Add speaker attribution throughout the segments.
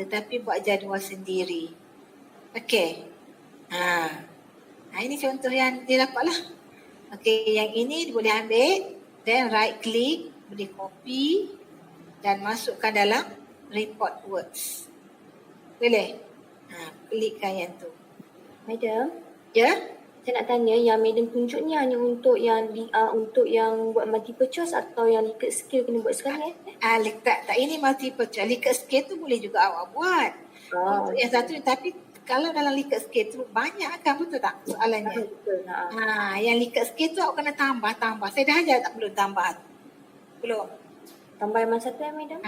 Speaker 1: tetapi buat jadual sendiri. Okey. Ini contoh yang dia dapat lah. Okey, yang ini boleh ambil, then right click, boleh copy dan masukkan dalam report words. Boleh? Klikkan yang tu.
Speaker 2: Madam,
Speaker 1: Ya?
Speaker 2: saya nak tanya yang Madam tunjuk ni hanya untuk yang buat multiple choice atau yang Likert skill kena buat sekali?
Speaker 1: Tak, ini multiple choice. Likert skill tu boleh juga awak buat. Untuk yang satu, tapi kalau dalam Likert skill tu banyak kan, betul tak soalannya?
Speaker 2: Betul.
Speaker 1: Yang Likert skill tu awak kena tambah. Saya dah ajar tak perlu tambah? Belum?
Speaker 2: Tambah yang mana satu Madam?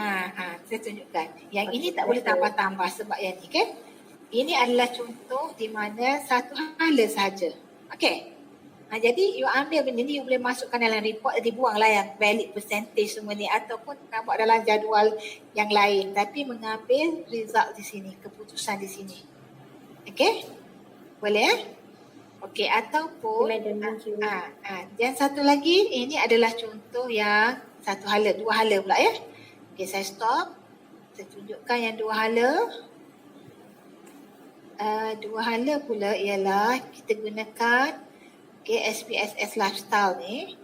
Speaker 1: Saya tunjukkan. Yang ini tak boleh tambah-tambah sebab yang ni kan. Ini adalah contoh di mana satu hala sahaja. Okey. Jadi you ambil benda ni, you boleh masukkan dalam report, jadi buanglah yang valid percentage semua ni, ataupun nak buat dalam jadual yang lain, tapi mengambil result di sini, keputusan di sini. Okey? Boleh? Okey, ataupun yang satu lagi, ini adalah contoh yang satu hala, dua hala pula ya. Okey, saya stop. Saya tunjukkan yang dua hala. Dua hala pula ialah kita gunakan SPSS Lifestyle ni.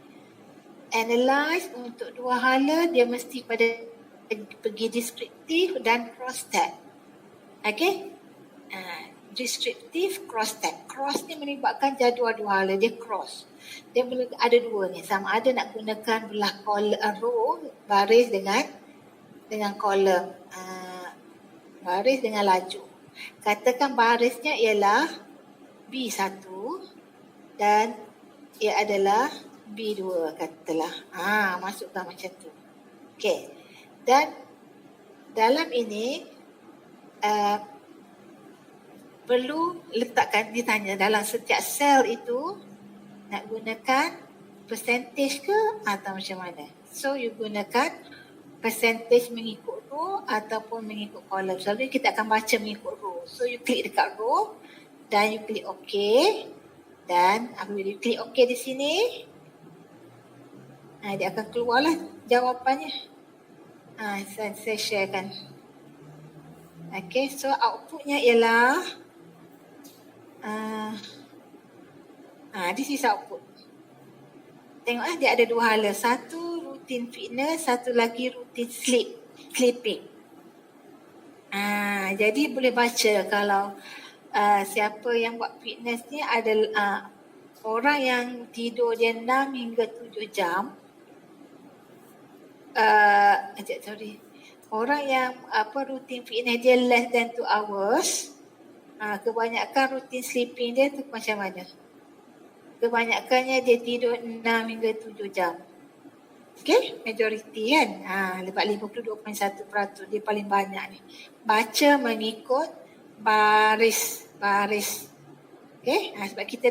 Speaker 1: Analyze untuk dua hala, dia mesti pergi deskriptif dan cross-tab. Okay? Deskriptif, cross-tab. Cross ni melibatkan jadual dua hala, dia cross. Dia ada dua ni, sama ada nak gunakan belah row, baris dengan kolom, baris dengan laju. Katakan barisnya ialah B1 dan ia adalah B2 katalah. Masukkan macam tu. Okey. Dan dalam ini perlu letakkan, ditanya dalam setiap sel itu nak gunakan percentage ke atau macam mana. So you gunakan percentage mengikut row ataupun mengikut kolom. Selalu kita akan baca mengikut row. So you klik dekat row dan you klik OK. Dan apabila you klik OK di sini, dia akan keluarlah jawapannya. Saya sharekan. Okay, so outputnya ialah this is output. Tengoklah dia ada dua hala. Satu rutin fitness, satu lagi rutin sleeping. Jadi boleh baca kalau siapa yang buat fitness ni adalah orang yang tidur dia 6 hingga 7 jam. Orang yang rutin fitness dia less than 2 hours. Kebanyakan rutin sleeping dia tu macam mana? Kebanyakannya dia tidur 6 hingga 7 jam. Okay, majoriti kan. Lepas 52.1% dia paling banyak ni. Baca mengikut baris. Okay, sebab kita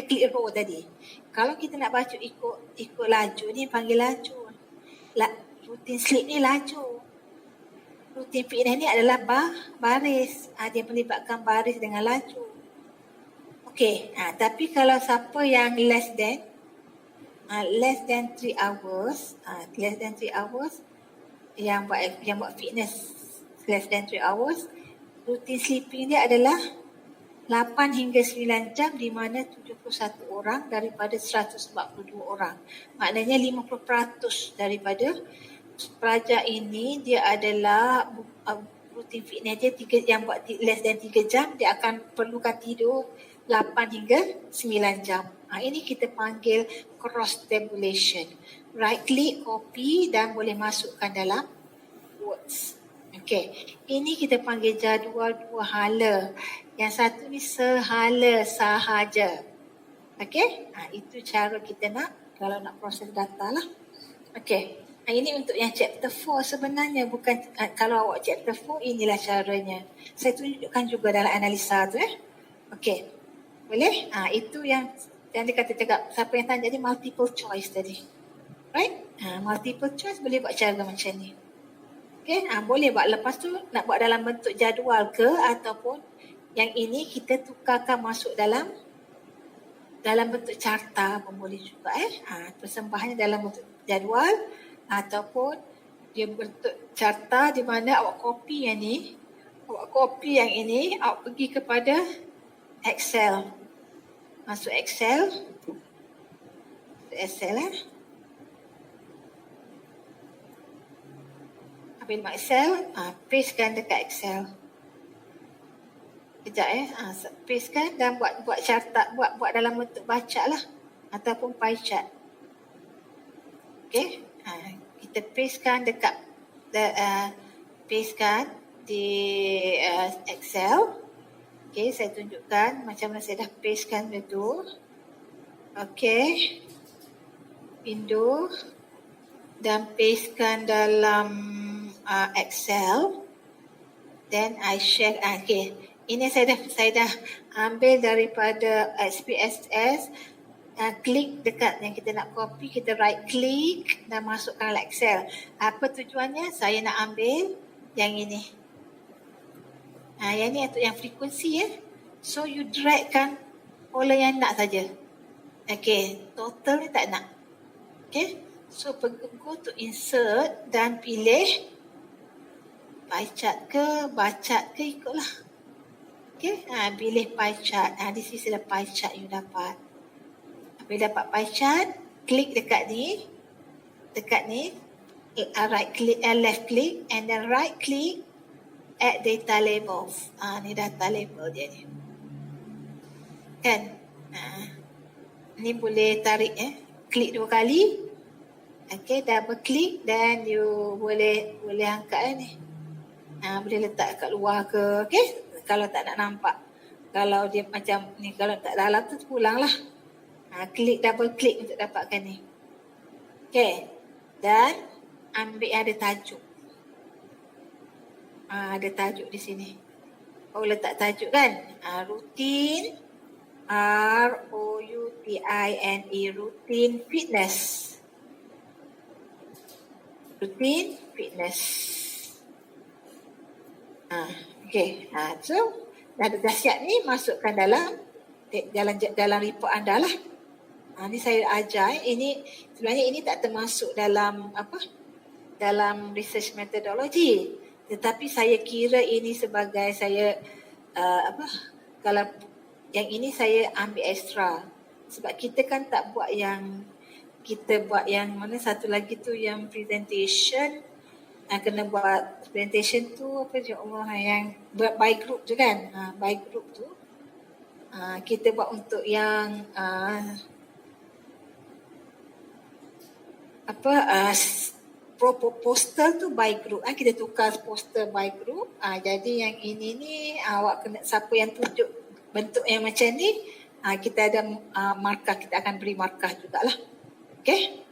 Speaker 1: klik row tadi. Kalau kita nak baca ikut laju ni panggil laju. Rutin sleep ni laju. Rutin fitness ni adalah baris. Dia melibatkan baris dengan laju. Okay, tapi kalau siapa yang less than 3 hours, yang buat fitness less than 3 hours, rutin sleeping dia adalah 8 hingga 9 jam, di mana 71 orang daripada 142 orang. Maknanya 50% daripada pelajar ini dia adalah rutin fitness dia yang buat less than 3 jam, dia akan perlukan tidur 8 hingga 9 jam. Ini kita panggil cross tabulation. Right click, copy dan boleh masukkan dalam words. Okey, ini kita panggil jadual dua hala. Yang satu ni sehala sahaja. Okey, itu cara kita kalau nak proses data lah. Okey, ini untuk yang chapter 4 sebenarnya, bukan kalau awak chapter 4 inilah caranya. Saya tunjukkan juga dalam analisa tu Okey. Boleh? Itu yang dia kata cakap, siapa yang tanya tadi multiple choice tadi. Right? Multiple choice boleh buat cara macam ni. Okay? Boleh buat. Lepas tu nak buat dalam bentuk jadual ke, ataupun yang ini kita tukarkan masuk dalam bentuk carta pun boleh juga. Persembahannya dalam bentuk jadual ataupun dia bentuk carta di mana awak copy yang ni, awak copy yang ini, awak pergi kepada Excel. Masuk Excel. Ambil Excel, pastekan dekat Excel. Kejap pastekan dan buat carta, buat dalam bentuk baca lah ataupun pie chart. Okey, kita pastekan dekat pastekan di Excel. Okey, saya tunjukkan macam mana saya dah pastekan itu. Okey, window dan pastekan dalam Excel. Then I share. Okey, ini saya dah ambil daripada SPSS. Klik dekat yang kita nak copy, kita right click dan masukkan dalam Excel. Apa tujuannya? Saya nak ambil yang ini. Yang ni untuk yang frekuensi ya. So you drag kan oleh yang nak saja. Okey, total ni tak nak. Okey, so go to insert dan pilih pie chart ke, baca ke, ikutlah. Okey, pilih pie chart. This is the pie chart you dapat. Bila dapat pie chart, klik dekat ni, right click, left click, and then right click, add data labels. Ni data label dia ni. Kan? Ni boleh tarik klik 2 kali. Okey, double click dan you boleh angkat ni. Boleh letak kat luar ke, okey? Kalau tak nak nampak. Kalau dia macam ni, kalau tak dalam tu pulanglah. Klik, double klik untuk dapatkan ni. Okey. Dan ambil ada tajuk. Ada tajuk di sini. Letak tajuk kan? Rutin, ROUTINE, rutin fitness. Rutin fitness. Okey. So, dah siap ni, masukkan dalam report anda lah. Ni saya ajar. Sebenarnya ini tak termasuk dalam dalam research methodology. Tetapi saya kira ini sebagai saya kalau yang ini saya ambil extra. Sebab kita kan tak buat yang kita buat yang mana satu lagi tu yang presentation. Kena buat presentation tu ya Allah, yang buat by group tu kan. By group tu kita buat untuk yang poster tu by group. Kita tukar poster by group. Jadi yang ini ni awak kena, siapa yang tunjuk bentuk yang macam ni, kita ada markah, kita akan beri markah jugalah. Okey.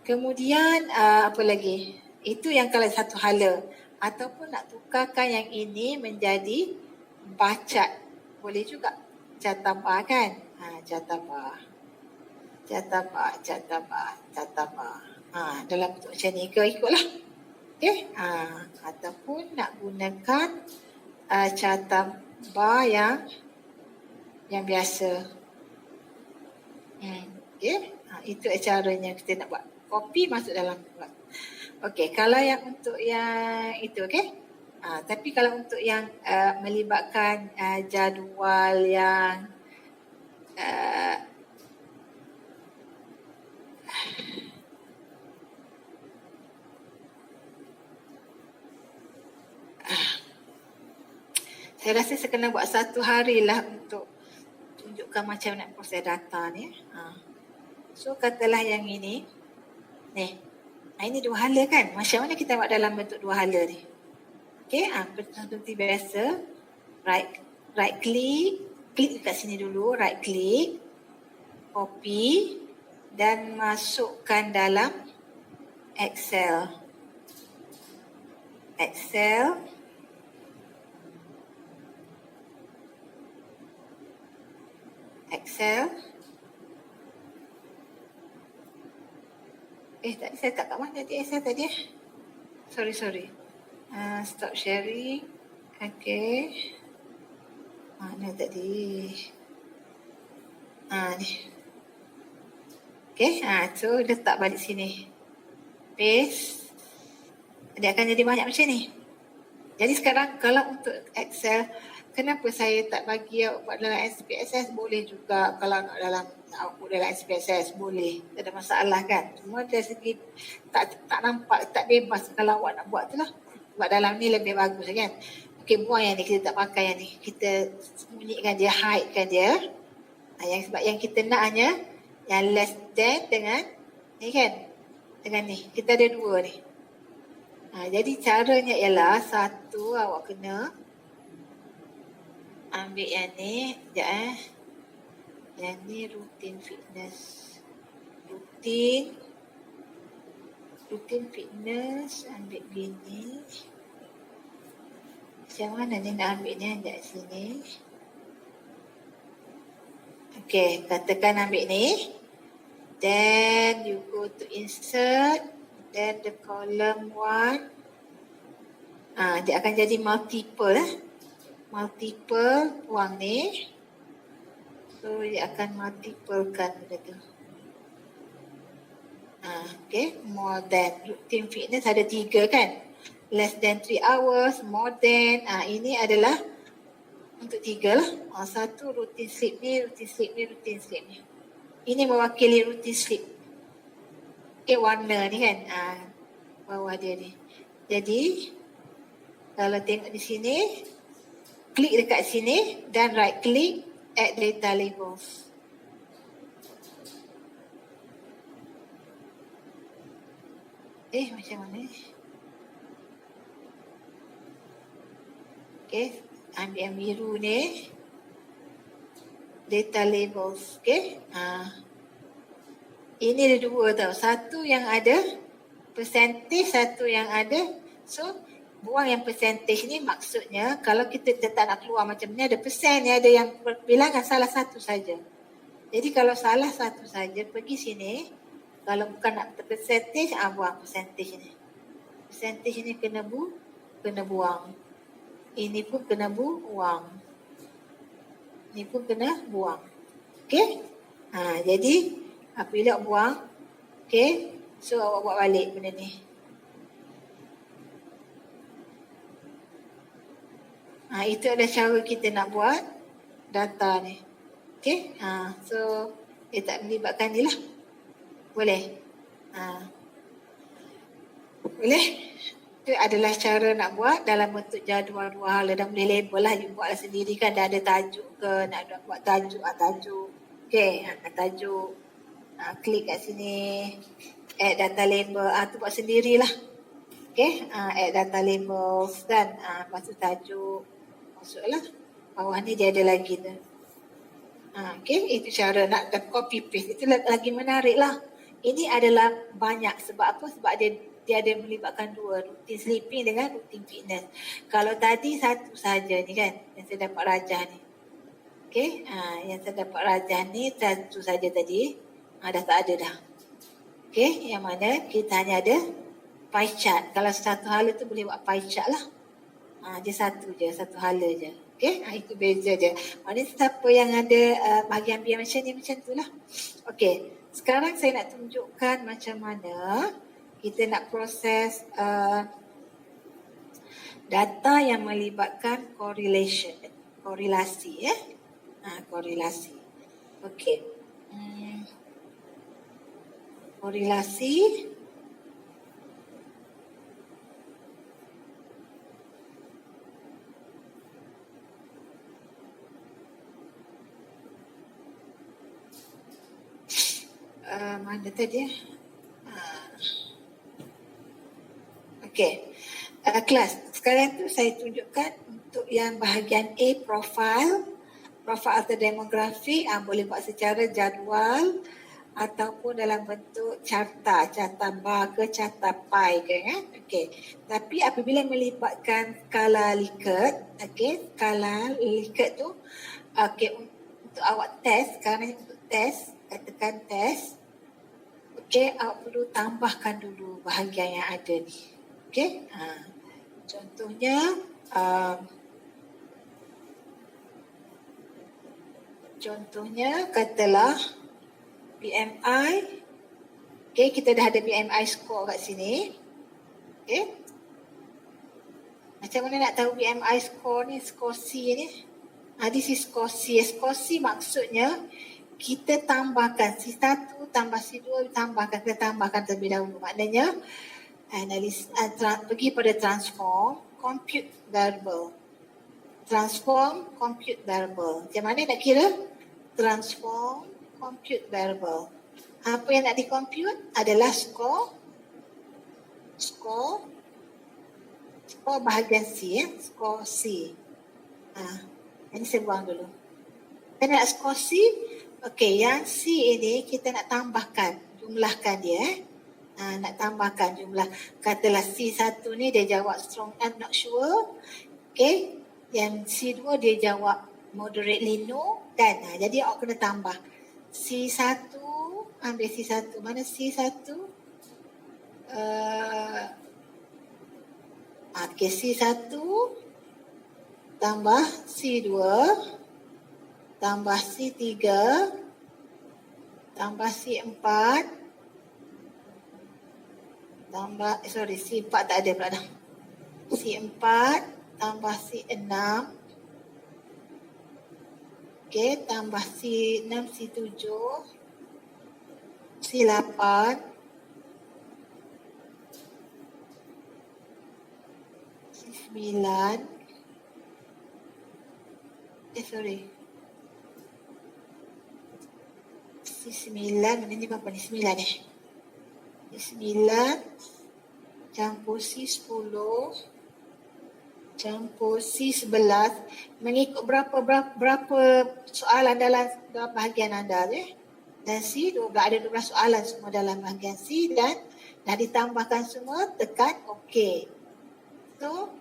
Speaker 1: Kemudian apa lagi? Itu yang kalau satu hala. Ataupun nak tukarkan yang ini menjadi baca. Boleh juga. Catabah kan? Catabah. Dalam bentuk macam ni ke, ikutlah. Okey. Ataupun nak gunakan catabah yang biasa. Okey. Itu caranya kita nak buat. Copy masuk dalam. Okey, kalau yang untuk yang itu, okey. Tapi kalau untuk yang melibatkan jadual yang saya rasa saya kena buat 1 hari lah untuk tunjukkan macam nak proses data ni. So katalah yang ini. Ini 2 hala kan? Macam mana kita buat dalam bentuk 2 hala ni? Okey, seperti biasa. Right click. Klik dekat sini dulu. Right click. Copy. Dan masukkan dalam Excel. Tadi saya tak kat mana tadi Excel tadi. Sorry. Stop sharing. Okay. Mana tadi? Ni. Okay. So letak balik sini. Paste. Dia akan jadi banyak macam ni. Jadi sekarang kalau untuk Excel, kenapa saya tak bagi awak buat dalam SPSS? Boleh juga kalau nak dalam output dalam SPSS, boleh. Tak ada masalah kan. Cuma dari segi tak nampak, tak bebas kalau awak nak buat tu lah. Sebab dalam ni lebih bagus kan. Okey, buang yang ni, kita tak pakai yang ni. Kita sembunyikan dia, hide kan dia. Sebab yang kita nak hanya yang less than dengan ni kan. Dengan ni. Kita ada dua ni. Jadi caranya ialah satu, awak kena ambil yang ni. Sekejap Yang ni rutin fitness. Rutin fitness. Ambil gini. Macam mana ni nak ambil ni? Sekejap sini. Okay, katakan ambil ni. Then you go to insert. Then the column 1. Dia akan jadi multiple. Multiple buang ni. So dia akan multiplekan benda tu. Okay, more than. Routine fitness ada 3 kan. Less than 3 hours, more than. Ini adalah untuk 3 lah. Satu routine sleep ni, routine sleep ni, routine sleep ni. Ini mewakili routine sleep. Okay, warna ni kan. Bawah dia ni. Jadi, kalau tengok di sini, klik dekat sini dan right click, add data labels. Macam mana? Okay, ambil yang biru ni. Data labels, okay. Ini ada 2 tau. Satu yang ada percentage, satu yang ada. So, buang yang percentage ni maksudnya kalau kita tak nak keluar macam ni, ada persen, ada yang bilangan salah satu saja. Jadi kalau salah satu saja, pergi sini. Kalau bukan nak percentage, buang percentage ni. Percentage ni kena buang. Ini pun kena buang. Ini pun kena buang. Okay? Jadi, apabila buang, okay, so awak buat balik benda ni. Itu adalah cara kita nak buat data ni. Okay? So, dia tak melibatkan ni lah. Boleh? Boleh? Itu adalah cara nak buat dalam bentuk jadual 2 hala. Dan boleh label lah. You buatlah sendiri kan. Dah ada tajuk ke. Nak buat tajuk. Tajuk. Okay. Tajuk. Klik kat sini. Add data label. Tu buat sendirilah. Okay. Add data labels. Dan lepas tu tajuk. Masuklah. Bawah ni dia ada lagi tu. Okay. Itu cara nak copy paste. Itu lagi menarik lah. Ini adalah banyak. Sebab apa? Sebab dia ada melibatkan 2. Rutin sleeping dengan rutin fitness. Kalau tadi satu saja ni kan. Yang saya dapat rajah ni. Okay. Yang saya dapat rajah ni satu saja tadi. Dah tak ada dah. Okay. Yang mana kita hanya ada pie chart. Kalau satu hala tu boleh buat pie chart lah. Dia satu je. Satu hala je. Okay. Itu beza je. Maksudnya siapa yang ada bahagian biar macam ni, macam tu lah. Okay. Sekarang saya nak tunjukkan macam mana kita nak proses data yang melibatkan korelasi. Korelasi. Okey. Korelasi. Mana tadi ya? Okey. Kelas. Sekarang tu saya tunjukkan untuk yang bahagian A, profile atau demografi, boleh buat secara jadual ataupun dalam bentuk carta bar ke carta pie ke kan. Okey. Tapi apabila melibatkan skala Likert, skala Likert tu untuk awak test, sekarang untuk test, katakan test. Awak perlu tambahkan dulu bahagian yang ada ni. Contohnya katalah BMI. Kita dah ada BMI score kat sini. Macam mana nak tahu BMI score ni, skor C ni? This is skor C. Skor C maksudnya kita tambahkan C1 tambah C2 kita tambahkan terlebih dahulu. Maknanya pergi pada transform, compute variable. Transform, compute variable. Macam mana nak kira? Transform, compute variable. Apa yang nak di-compute adalah skor bahagian C, skor C. Ini saya buang dulu. Kita nak skor C. Okey, yang C ini kita nak tambahkan, jumlahkan dia. Nak tambahkan jumlah. Katalah C1 ni dia jawab strong, I'm not sure. Okey, yang C2 dia jawab moderately no. Dan jadi awak kena tambah. C1, ambil C1. Mana C1? Okey, C1 tambah C2 tambah C3 tambah C4 tambah C4 tak ada pula dah. C4 tambah C6, okey, tambah C6, C7, C8, C9, C9, mana ni berapa ni? 9 ni. C9 campur C10 campur C11 mengikut berapa soalan dalam bahagian anda tu. Dan C12 ada 12 soalan semua dalam bahagian C dan dah ditambahkan semua, tekan OK. So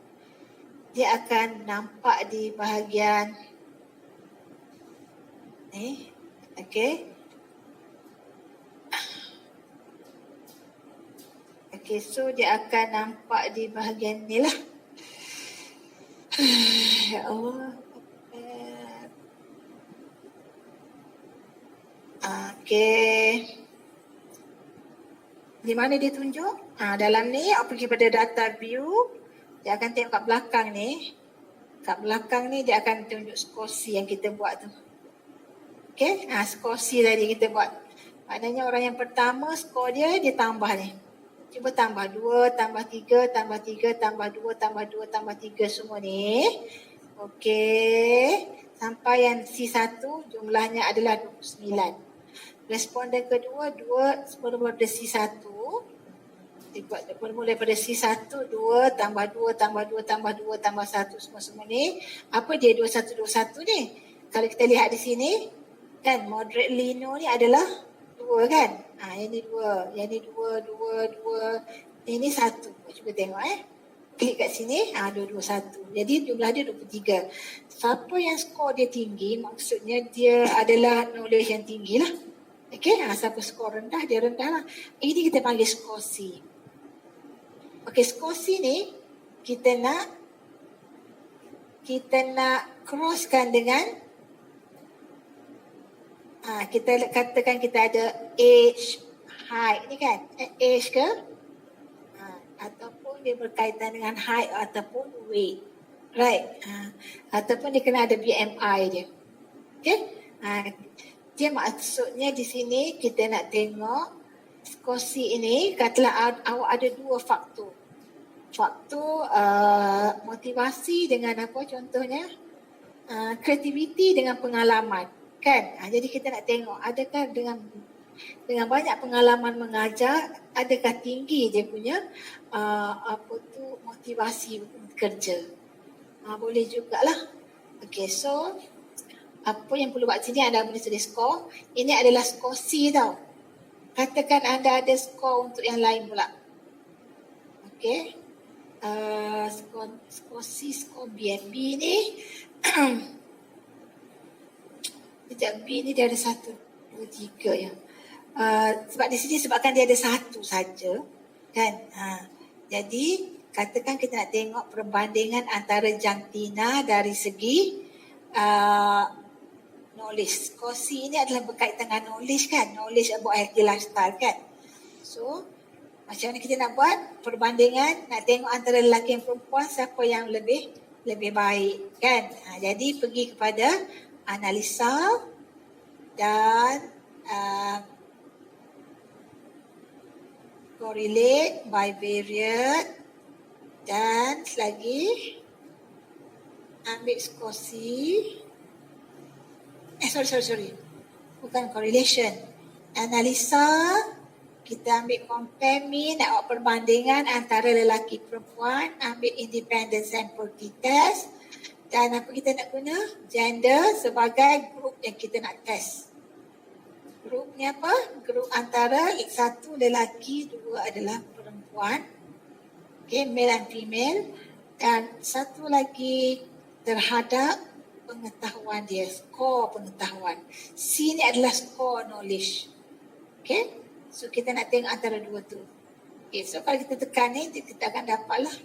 Speaker 1: dia akan nampak di bahagian ni. Okey. Okey, so dia akan nampak di bahagian ni lah. Ya Allah. Okey. Di mana dia tunjuk? Dalam ni, awak pergi pada data view. Dia akan tengok kat belakang ni. Kat belakang ni dia akan tunjuk skor C yang kita buat tu. Okey, skor C tadi kita buat. Maknanya orang yang pertama skor dia tambah ni. Cuba tambah 2, tambah 3, tambah 3, tambah 2, tambah 2, tambah 3 semua ni. Okey. Sampai yang C1 jumlahnya adalah 29. Responden kedua, 2 semula daripada C1. Bermula daripada C1, 2, tambah 2, tambah 2, tambah 2, tambah 1 semua ni. Apa dia 21, 21 ni? Kalau kita lihat di sini, kan moderately no ni adalah 2 kan? Yang ni 2, yang ni 2, 2, 2. Ini 1. Cuba tengok Klik kat sini, 2, 2, 1. Jadi jumlah dia 23. Siapa yang skor dia tinggi, maksudnya dia adalah knowledge yang tinggi lah. Okey, siapa skor rendah, dia rendah lah. Ini kita panggil skor C. Okey, skor C ni kita nak crosskan dengan kita katakan kita ada age, height ni kan, age ke, ataupun dia berkaitan dengan height ataupun weight, right? Ataupun dia kena ada BMI dia. Okay? Dia maksudnya di sini kita nak tengok skor C ini, katalah awak ada 2 faktor. Faktor motivasi dengan apa contohnya? Kreativiti dengan pengalaman. Kan? Jadi kita nak tengok adakah dengan banyak pengalaman mengajar, adakah tinggi dia punya motivasi kerja. Boleh jugalah. Okay, so apa yang perlu buat sini, anda boleh tulis skor. Ini adalah skor C tau. Katakan anda ada skor untuk yang lain pula. Okay. Skor C, skor B. B ni sekejap, B ni dia ada 1, 2, 3 ya. Sebab di sini sebabkan dia ada 1 saja kan. Jadi katakan kita nak tengok perbandingan antara jantina dari segi knowledge. Skor C ini adalah berkaitan dengan knowledge kan. Knowledge about healthy lifestyle kan. So Macam mana kita nak buat perbandingan, nak tengok antara lelaki dan perempuan siapa yang lebih baik kan. Jadi pergi kepada analisa dan correlate, bivariate dan selagi ambil skor C. Sorry. Bukan correlation. Analisa, kita ambil compare mean, nak buat perbandingan antara lelaki perempuan, ambil independent sample t-test dan apa kita nak guna? Gender sebagai grup yang kita nak test. Grup ni apa? Grup antara satu lelaki, dua adalah perempuan. Okay, male and female. Dan satu lagi terhadap pengetahuan dia, skor pengetahuan. C ni adalah skor knowledge. Okay, so kita nak tengok antara dua tu. Okay, so kalau kita tekan ni, kita akan dapatlah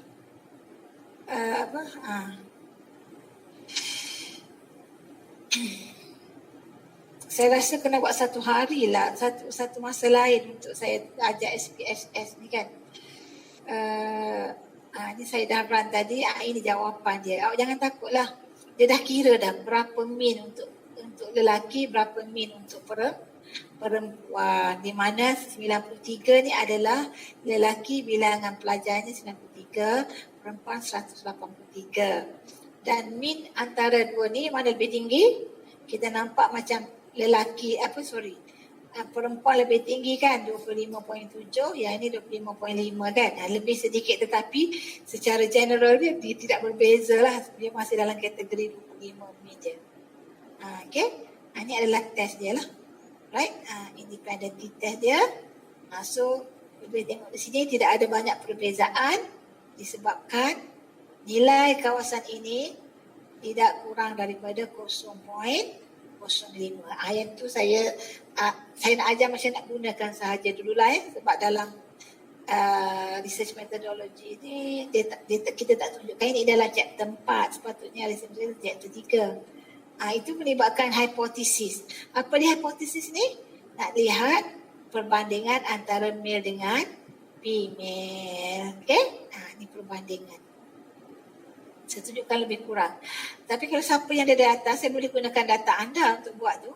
Speaker 1: saya rasa kena buat satu hari lah, satu masa lain untuk saya ajar SPSS ni kan. Ni saya dah run tadi, ini jawapan dia. Awak jangan takutlah. Dia dah kira dah berapa min untuk lelaki, berapa min untuk perempuan. Di mana 93 ni adalah lelaki bilangan pelajarnya 93, perempuan 183. Dan min antara dua ni mana lebih tinggi? Kita nampak macam perempuan lebih tinggi kan, 25.7, yang ini 25.5 kan. Lebih sedikit tetapi secara general dia tidak berbeza lah. Dia masih dalam kategori 25 min je. Okay. Ini adalah test dia lah. Right. Independent test dia. So, boleh tengok di sini tidak ada banyak perbezaan disebabkan nilai kawasan ini tidak kurang daripada 0.05. Yang tu saya nak ajar macam nak gunakan sahaja dulu lah sebab dalam research methodology ni kita tak tunjukkan ini dalam chapter 4, sepatutnya research chapter 3. Itu melibatkan hipotesis. Apa dia hipotesis ni? Nak lihat perbandingan antara male dengan female. Okay? Ini perbandingan. Saya tunjukkan lebih kurang. Tapi kalau siapa yang ada data, saya boleh gunakan data anda untuk buat tu.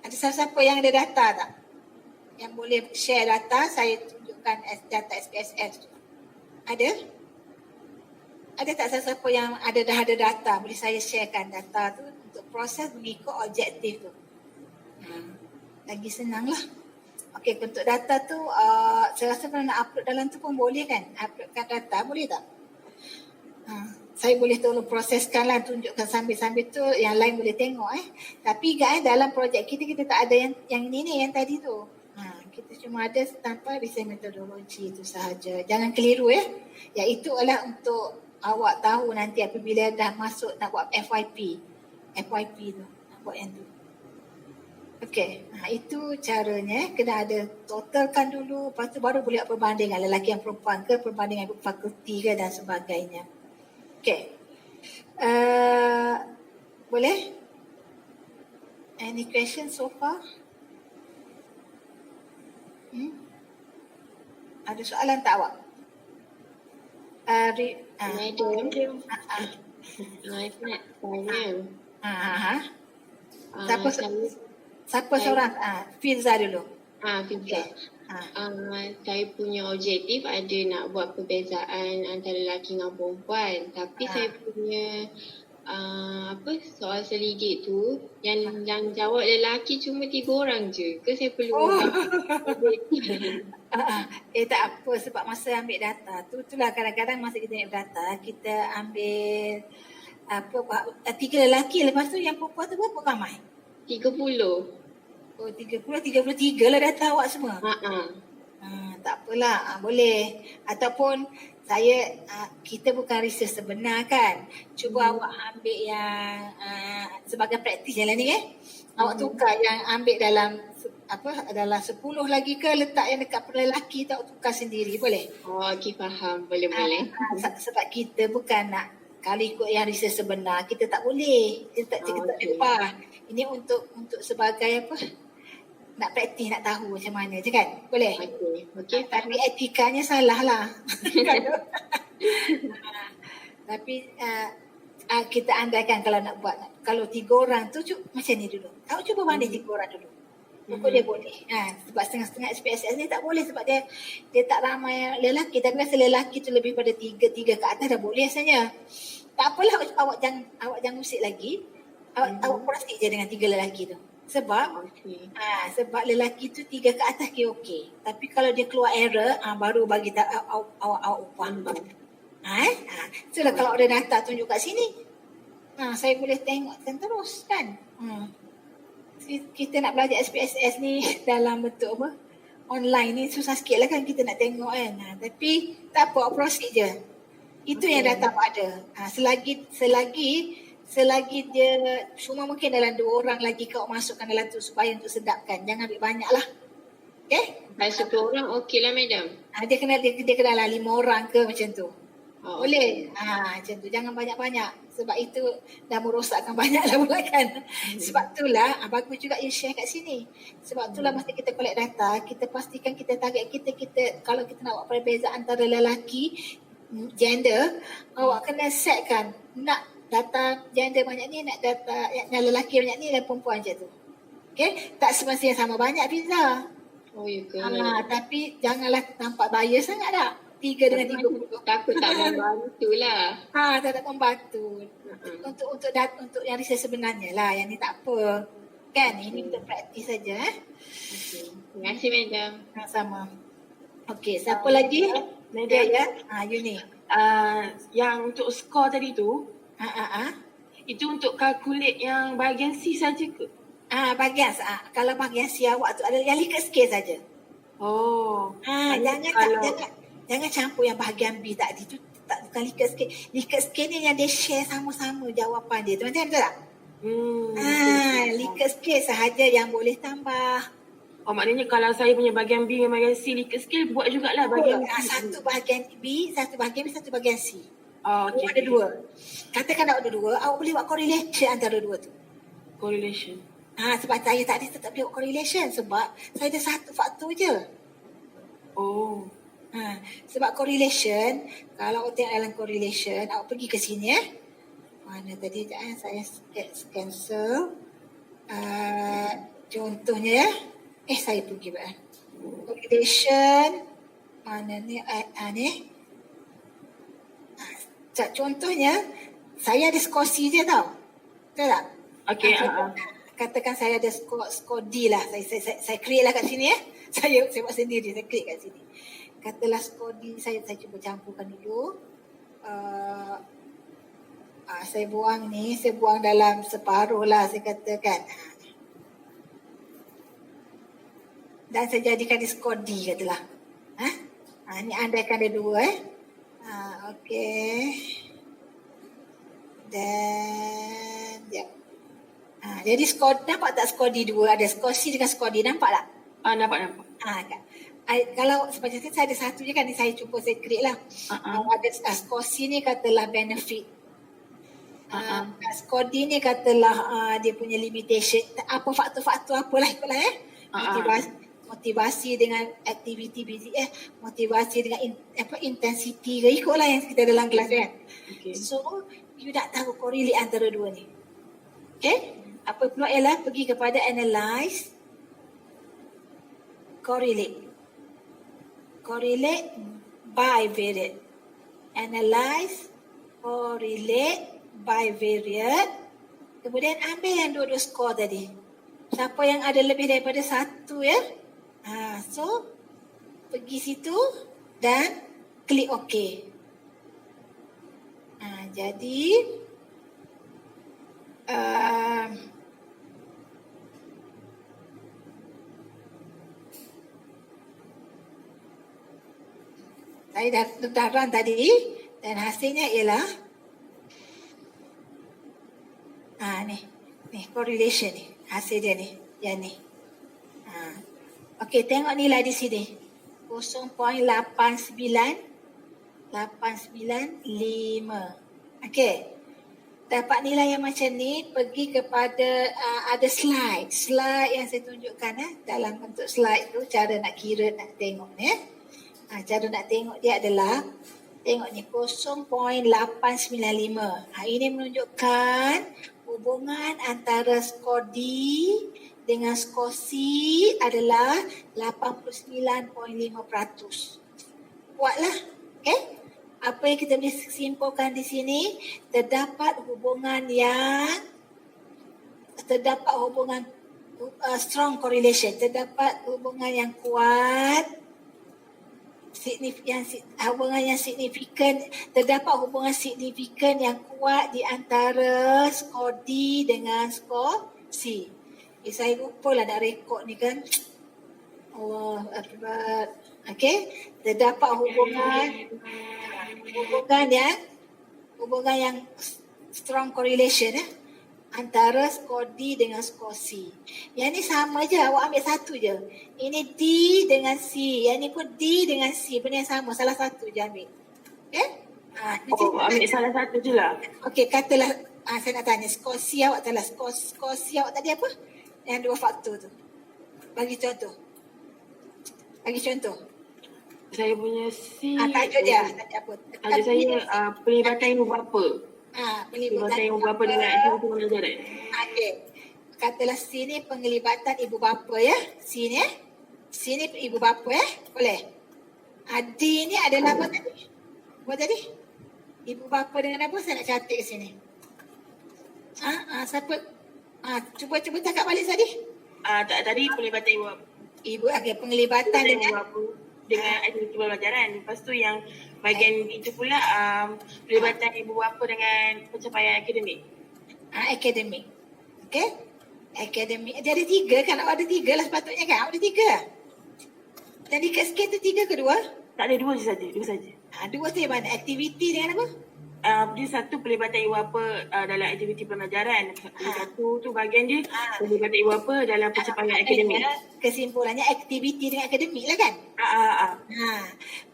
Speaker 1: Ada siapa yang ada data tak? Yang boleh share data, saya tunjukkan data SPSS tu. Ada? Ada tak siapa yang dah ada data, boleh saya sharekan data tu untuk proses mengikut objektif tu. Lagi senang lah. Okey, untuk data tu, saya rasa kalau nak upload dalam tu pun boleh kan? Uploadkan data, boleh tak? Saya boleh tolong proseskan lah, tunjukkan sambil-sambil tu yang lain boleh tengok Tapi dalam projek kita tak ada yang ini yang tadi tu. Kita cuma ada tanpa research metodologi itu sahaja. Jangan keliru Yang itu adalah untuk awak tahu nanti apabila dah masuk nak buat FYP tu, nak buat yang tu. Okey, itu caranya. Kena ada totalkan dulu, lepas tu baru boleh buat perbandingan lelaki dan perempuan ke, perbandingan fakulti ke dan sebagainya. Okey. Boleh? Any question so far? Ada soalan tak awak?
Speaker 3: Madam, saya nak tanya.
Speaker 1: Siapa seorang? Filza dulu.
Speaker 3: Filza. Saya punya objektif ada nak buat perbezaan antara lelaki dengan perempuan. Tapi saya punya soal selidik tu yang jawab lelaki cuma 3 orang je. Ke saya perlu
Speaker 1: tak apa, sebab masa ambil data tu, itulah kadang-kadang masa kita ambil data, kita ambil 3 lelaki, lepas tu yang perempuan tu berapa ramai?
Speaker 3: 30.
Speaker 1: 33 lah data awak semua. Tak apalah, boleh. Ataupun kita bukan research sebenar kan. Cuba awak ambil yang sebagai praktis je lah ni Awak tukar yang ambil dalam 10 lagi ke, letak yang dekat lelaki tak tukar sendiri, boleh?
Speaker 3: Okey, faham. Boleh.
Speaker 1: Sebab kita bukan nak kalau ikut yang research sebenar, kita tak boleh. Kita tak lepas. Ini untuk sebagai nak praktis, nak tahu macam mana je kan? Boleh?
Speaker 3: Okey.
Speaker 1: Tapi etikanya salah lah. Tapi kita andaikan kalau nak buat, kalau 3 orang tu macam ni dulu. Awak cuba banding 3 orang dulu. Pokok dia boleh. Sebab setengah-setengah SPSS ni tak boleh sebab dia tak ramai lelaki. Tapi rasa lelaki tu lebih pada 3 ke atas dah boleh rasanya. Tak apalah, awak jangan usik lagi. Awak proceed je dengan 3 lelaki tu. Sebab sebab lelaki tu 3 ke atas okey. Tapi kalau dia keluar error, baru bagi awak upah. So kalau ada data tunjuk kat sini, saya boleh tengok terus kan. Kita nak belajar SPSS ni dalam bentuk apa? Online ni susah sikit lah kan kita nak tengok kan. Tapi tak apa, proceed je. Itu yang data awak ada. Selagi dia cuma mungkin dalam 2 orang lagi kau masukkan dalam tu supaya untuk sedapkan. Jangan ambil banyak lah. Okay?
Speaker 3: Kalau 10 orang okey lah madam.
Speaker 1: Dia kena lah 5 orang ke macam tu. Boleh.
Speaker 3: Okay.
Speaker 1: Macam tu. Jangan banyak-banyak. Sebab itu dah merosakkan banyak lah pula kan. Sebab itulah bagus juga you share kat sini. Sebab itulah masa kita collect data, kita pastikan kita target kita kalau kita nak buat perbezaan antara lelaki, gender, awak kena set kan. Nak data gender banyak ni, nak data yang lelaki banyak ni dan perempuan je tu. Okay? Tak semestinya sama banyak pizza.
Speaker 3: Oh ya ke?
Speaker 1: Tapi janganlah nampak bias sangat tak. 3 dengan 30.
Speaker 3: Takut tak membantu lah.
Speaker 1: Tak membantu. Untuk yang research sebenarnya lah. Yang ni tak apa. Kan? Ini untuk praktis saja.
Speaker 3: Terima kasih madam.
Speaker 1: Sama. Okey, siapa lagi?
Speaker 2: Madam.
Speaker 1: Ya. You ni.
Speaker 2: Yang untuk skor tadi tu,
Speaker 1: itu
Speaker 2: untuk kalkulate yang bahagian C saja ke?
Speaker 1: Bahagian kalau bahagian C awak tu ada yang likat scale saja. Jangan campur yang bahagian B tadi tu, tak bukan likat scale. Likat scale ni yang dia share sama-sama jawapan dia. Teman-teman betul tak? Likat scale sahaja yang boleh tambah.
Speaker 2: Maknanya kalau saya punya bahagian B dengan bahagian C likat scale, buat jugalah bahagian B.
Speaker 1: Satu bahagian B, satu bahagian B, satu bahagian C.
Speaker 2: Okay.
Speaker 1: Ada 2. Katakan awak ada 2, awak boleh buat correlation antara 2 tu.
Speaker 2: Correlation.
Speaker 1: Sebab saya tadi tetap buat correlation sebab saya ada satu faktor je. Sebab correlation, kalau awak tengok dalam correlation, awak pergi ke sini Mana tadi saya cancel. Contohnya saya pergi correlation. Mana ni? Contohnya saya ada skor C je tau. Betul tak?
Speaker 2: Okey.
Speaker 1: Katakan saya ada skor D lah. Saya create lah kat sini Saya buat sendiri, saya create kat sini. Katalah skor D saya cuba campurkan dulu. Saya buang dalam separuh lah saya katakan. Dan saya jadikan dia skor D katalah. Ni andaikan ada 2 okey. Dan jadi skor, nampak tak skor D2 ada skor C dengan skor D, nampak tak?
Speaker 2: Nampak.
Speaker 1: Kan? Kalau seperti saya ada satu je kan, saya cuba saya create lah. Ada skor C ni katalah benefit. Skor D ni katalah dia punya limitation. Apa faktor-faktor apalah ikutlah motivasi dengan aktiviti motivasi dengan intensity ke, ikutlah yang kita dalam kelas kan. So you nak tahu correlate antara 2 ni. Apa pula ialah pergi kepada analyze, correlate bivariate, analyze, correlate bivariate, kemudian ambil yang 2 skor tadi. Siapa yang ada lebih daripada 1 so pergi situ dan klik OK. Jadi saya dah run tadi dan hasilnya ialah ni correlation ni, hasil dia ni, yang ni. Okey, tengok nilai di sini. 0.895. Okey. dapat nilai yang macam ni, pergi kepada ada slide yang saya tunjukkan dalam bentuk slide tu, cara nak kira, nak tengok ni. Cara nak tengok dia adalah, tengok ni 0.895. Ini menunjukkan hubungan antara skor D dengan skor C adalah 89.5%. Buatlah. Okay? Apa yang kita boleh simpulkan di sini, terdapat hubungan strong correlation, terdapat hubungan yang kuat, hubungan yang signifikan, terdapat hubungan signifikan yang kuat di antara skor D dengan skor C. Saya lupa lah nak rekod ni kan. Allah Akbar. Okey, terdapat hubungan yang strong correlation antara skor D dengan skor C. Yang ni sama je, awak ambil satu je. Ini D dengan C, yang ni pun D dengan C, benda yang sama, salah satu je ambil. Okay?
Speaker 4: Ambil salah satu je lah.
Speaker 1: Okey, katalah saya nak tanya, skor C awak tahu lah, skor C awak tadi apa? Yang dua faktor tu. Bagi contoh.
Speaker 4: Saya punya C.
Speaker 1: Tajuk dia, tadi apa?
Speaker 4: Tajuk saya pelibatan ibu bapa. Pelibatan ibu bapa dengan aktiviti pembelajaran.
Speaker 1: Okey. Katalah C ni penglibatan ibu bapa ya. C ni ibu bapa boleh. D ni adalah apa tadi? Apa tadi? Ibu bapa dengan apa? Saya nak catat ke sini. Siapa? Cuba cakap balik tadi.
Speaker 4: Tadi pelibatan ibu bapa.
Speaker 1: Penglibatan dengan
Speaker 4: aktiviti pembelajaran. Lepas tu yang bahagian itu pula pelibatan ibu bapa dengan pencapaian akademik.
Speaker 1: Akademik. Okey. Akademik. Dia ada 3 kan? Awak ada 3 lah sepatutnya kan? Awak ada 3. Jadi kat skate tu 3 ke 2?
Speaker 4: Tak ada, 2 saja. 2
Speaker 1: tu yang mana? Aktiviti dengan apa?
Speaker 4: Dia satu pelibatan ibu bapa dalam aktiviti pembelajaran. Satu tu bahagian dia pelibatan ibu bapa dalam pencapaian akademik.
Speaker 1: Kesimpulannya aktiviti dengan akademik lah kan?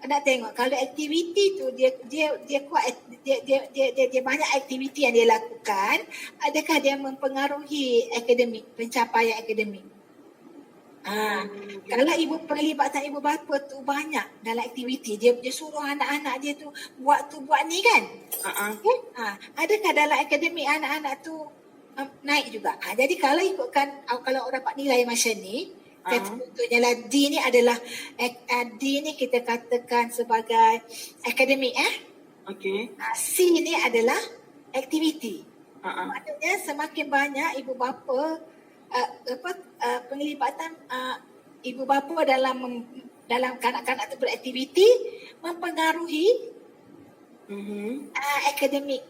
Speaker 1: Nak tengok kalau aktiviti tu dia kuat, dia banyak aktiviti yang dia lakukan, adakah dia mempengaruhi akademik, pencapaian akademik? Kalau pelibatan ibu bapa tu banyak dalam aktiviti, dia suruh anak-anak dia tu buat ni kan? Adakah dalam akademik anak-anak tu naik juga? Jadi kalau ikutkan, kalau orang dapat nilai macam ni, contohnya lah D ni kita katakan sebagai akademik
Speaker 4: Okey.
Speaker 1: C ni adalah aktiviti. Maksudnya semakin banyak ibu bapa penglibatan ibu bapa dalam kanak-kanak tu beraktiviti, mempengaruhi akademik